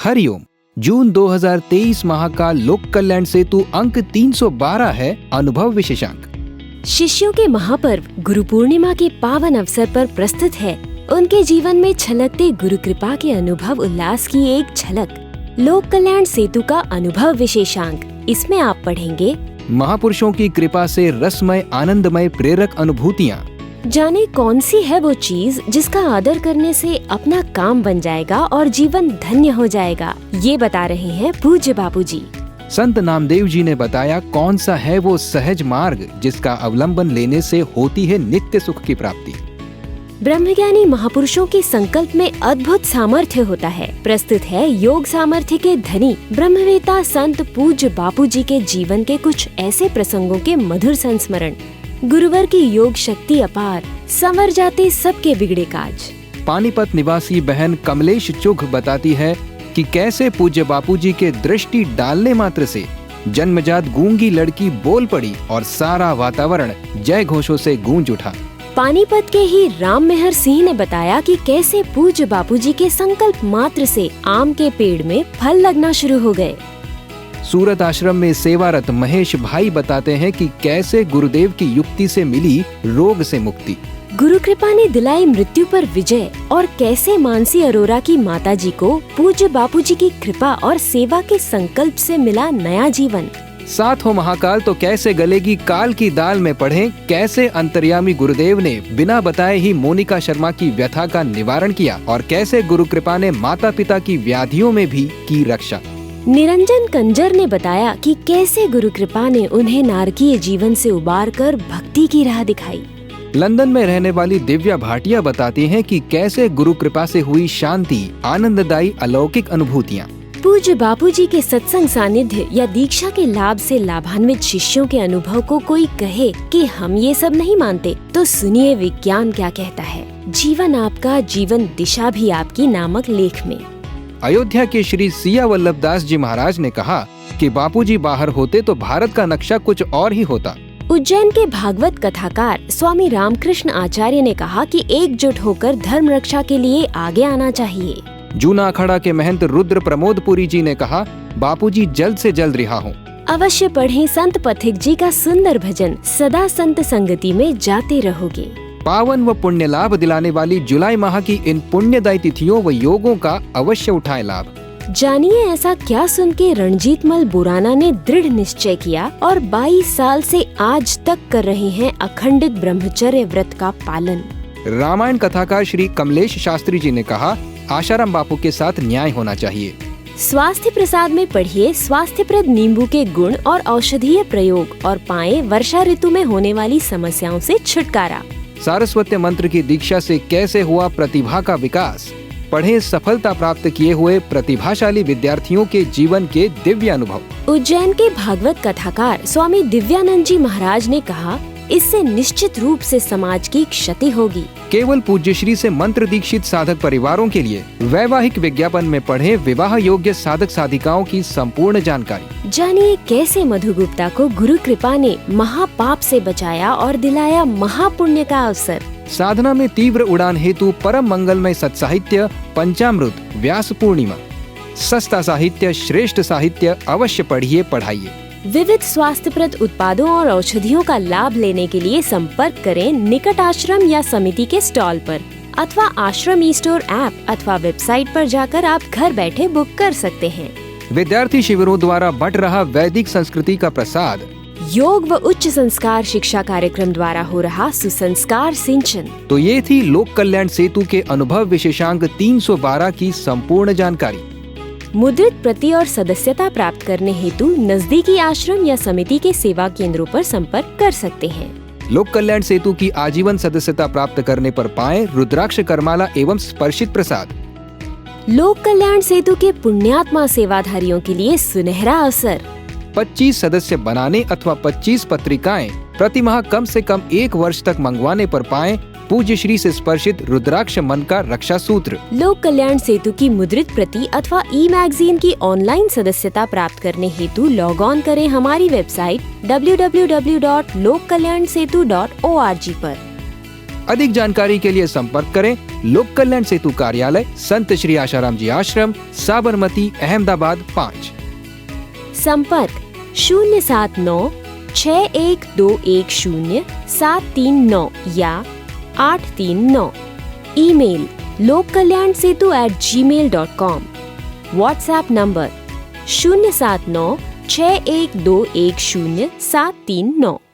हरिओम। जून 2023 माह का लोक कल्याण सेतु अंक 312 है अनुभव विशेषांक। शिष्यों के महापर्व गुरु पूर्णिमा के पावन अवसर पर प्रस्तुत है उनके जीवन में छलकते गुरु कृपा के अनुभव उल्लास की एक झलक। लोक कल्याण सेतु का अनुभव विशेषांक। इसमें आप पढ़ेंगे महापुरुषों की कृपा से रसमय आनंदमय प्रेरक अनुभूतियाँ। जाने कौन सी है वो चीज जिसका आदर करने से अपना काम बन जाएगा और जीवन धन्य हो जाएगा। ये बता रहे हैं पूज्य बापूजी। संत नामदेव जी ने बताया कौन सा है वो सहज मार्ग जिसका अवलंबन लेने से होती है नित्य सुख की प्राप्ति। ब्रह्मज्ञानी महापुरुषों के संकल्प में अद्भुत सामर्थ्य होता है। प्रस्तुत है योग सामर्थ्य के धनी ब्रह्मवेता संत पूज्य बापूजी के जीवन के कुछ ऐसे प्रसंगों के मधुर संस्मरण। गुरुवर की योग शक्ति अपार, संवर जाते सबके बिगड़े काज। पानीपत निवासी बहन कमलेश चुघ बताती है कि कैसे पूज्य बापूजी के दृष्टि डालने मात्र से जन्मजात गूंगी लड़की बोल पड़ी और सारा वातावरण जय घोषों से गूंज उठा। पानीपत के ही राम मेहर सिंह ने बताया कि कैसे पूज्य बापूजी के संकल्प मात्र से आम के पेड़ में फल लगना शुरू हो गए। सूरत आश्रम में सेवारत महेश भाई बताते हैं कि कैसे गुरुदेव की युक्ति से मिली रोग से मुक्ति। गुरु कृपा ने दिलाई मृत्यु पर विजय और कैसे मानसी अरोरा की माताजी को पूज्य बापूजी की कृपा और सेवा के संकल्प से मिला नया जीवन। साथ हो महाकाल तो कैसे गलेगी काल की दाल में पढ़ें, कैसे अंतर्यामी गुरुदेव ने बिना बताए ही मोनिका शर्मा की व्यथा का निवारण किया और कैसे गुरु कृपा ने माता पिता की व्याधियों में भी की रक्षा। निरंजन कंजर ने बताया कि कैसे गुरु कृपा ने उन्हें नारकीय जीवन से उबार कर भक्ति की राह दिखाई। लंदन में रहने वाली दिव्या भाटिया बताती हैं कि कैसे गुरु कृपा से हुई शांति, आनंददायी अलौकिक अनुभूतियाँ। पूज्य बापूजी के सत्संग सानिध्य या दीक्षा के लाभ से लाभान्वित शिष्यों के अनुभव को कोई कहे कि हम ये सब नहीं मानते, तो सुनिए विज्ञान क्या कहता है। जीवन आपका, जीवन दिशा भी आपकी नामक लेख में अयोध्या के श्री सिया वल्लभ दास जी महाराज ने कहा कि बापूजी बाहर होते तो भारत का नक्शा कुछ और ही होता। उज्जैन के भागवत कथाकार स्वामी रामकृष्ण आचार्य ने कहा कि एकजुट होकर धर्म रक्षा के लिए आगे आना चाहिए। जूना अखाड़ा के महंत रुद्र प्रमोदपुरी जी ने कहा बापूजी जल्द से जल्द रिहा हों। अवश्य पढ़ें संत पथिक जी का सुंदर भजन, सदा संत संगति में जाते रहोगे। पावन व पुण्य लाभ दिलाने वाली जुलाई माह की इन पुण्यदायी तिथियों व योगों का अवश्य उठाएं लाभ। जानिए ऐसा क्या सुन के रणजीत मल बुराना ने दृढ़ निश्चय किया और 22 साल से आज तक कर रहे हैं अखंडित ब्रह्मचर्य व्रत का पालन। रामायण कथाकार श्री कमलेश शास्त्री जी ने कहा आशाराम बापू के साथ न्याय होना चाहिए। स्वास्थ्य प्रसाद में पढ़िए स्वास्थ्यप्रद नींबू के गुण और औषधीय प्रयोग और पाएं वर्षा ऋतु में होने वाली समस्याओं से छुटकारा। सारस्वत मंत्र की दीक्षा से कैसे हुआ प्रतिभा का विकास। पढ़ें सफलता प्राप्त किए हुए प्रतिभाशाली विद्यार्थियों के जीवन के दिव्य अनुभव। उज्जैन के भागवत कथाकार स्वामी दिव्यानंद जी महाराज ने कहा इससे निश्चित रूप से समाज की क्षति होगी। केवल पूज्यश्री से मंत्र दीक्षित साधक परिवारों के लिए वैवाहिक विज्ञापन में पढ़ें विवाह योग्य साधक साधिकाओं की संपूर्ण जानकारी। जानिए कैसे मधु गुप्ता को गुरु कृपा ने महापाप से बचाया और दिलाया महापुण्य का अवसर। साधना में तीव्र उड़ान हेतु परम मंगलमय सत्साहित्य पंचामृत व्यास पूर्णिमा, सस्ता साहित्य श्रेष्ठ साहित्य अवश्य पढ़िए पढ़ाइए। विविध स्वास्थ्यप्रद उत्पादों और औषधियों का लाभ लेने के लिए संपर्क करें निकट आश्रम या समिति के स्टॉल पर अथवा आश्रम ई स्टोर ऐप अथवा वेबसाइट पर जाकर आप घर बैठे बुक कर सकते हैं। विद्यार्थी शिविरों द्वारा बढ़ रहा वैदिक संस्कृति का प्रसाद। योग व उच्च संस्कार शिक्षा कार्यक्रम द्वारा हो रहा सुसंस्कार सिंचन। तो ये थी लोक कल्याण सेतु के अनुभव विशेषांक 312 की संपूर्ण जानकारी। मुद्रित प्रति और सदस्यता प्राप्त करने हेतु नजदीकी आश्रम या समिति के सेवा केंद्रों पर संपर्क कर सकते हैं। लोक कल्याण सेतु की आजीवन सदस्यता प्राप्त करने पर पाएं रुद्राक्ष करमाला एवं स्पर्शित प्रसाद। लोक कल्याण सेतु के पुण्यात्मा सेवाधारियों के लिए सुनहरा अवसर। 25 सदस्य बनाने अथवा 25 पत्रिकाएं प्रति माह कम से कम 1 वर्ष तक मंगवाने पर पाएं पूज्य श्री से स्पर्शित रुद्राक्ष मन का रक्षा सूत्र। लोक कल्याण सेतु की मुद्रित प्रति अथवा ई मैगजीन की ऑनलाइन सदस्यता प्राप्त करने हेतु लॉग ऑन करें हमारी वेबसाइट www.lokkalyansetu.org पर। अधिक जानकारी के लिए संपर्क करें लोक कल्याण सेतु कार्यालय, संत श्री आशाराम जी आश्रम, साबरमती, अहमदाबाद 5। संपर्क 07061210739 या 839। Email lokkalyansetu@gmail.com। WhatsApp number 07961210739।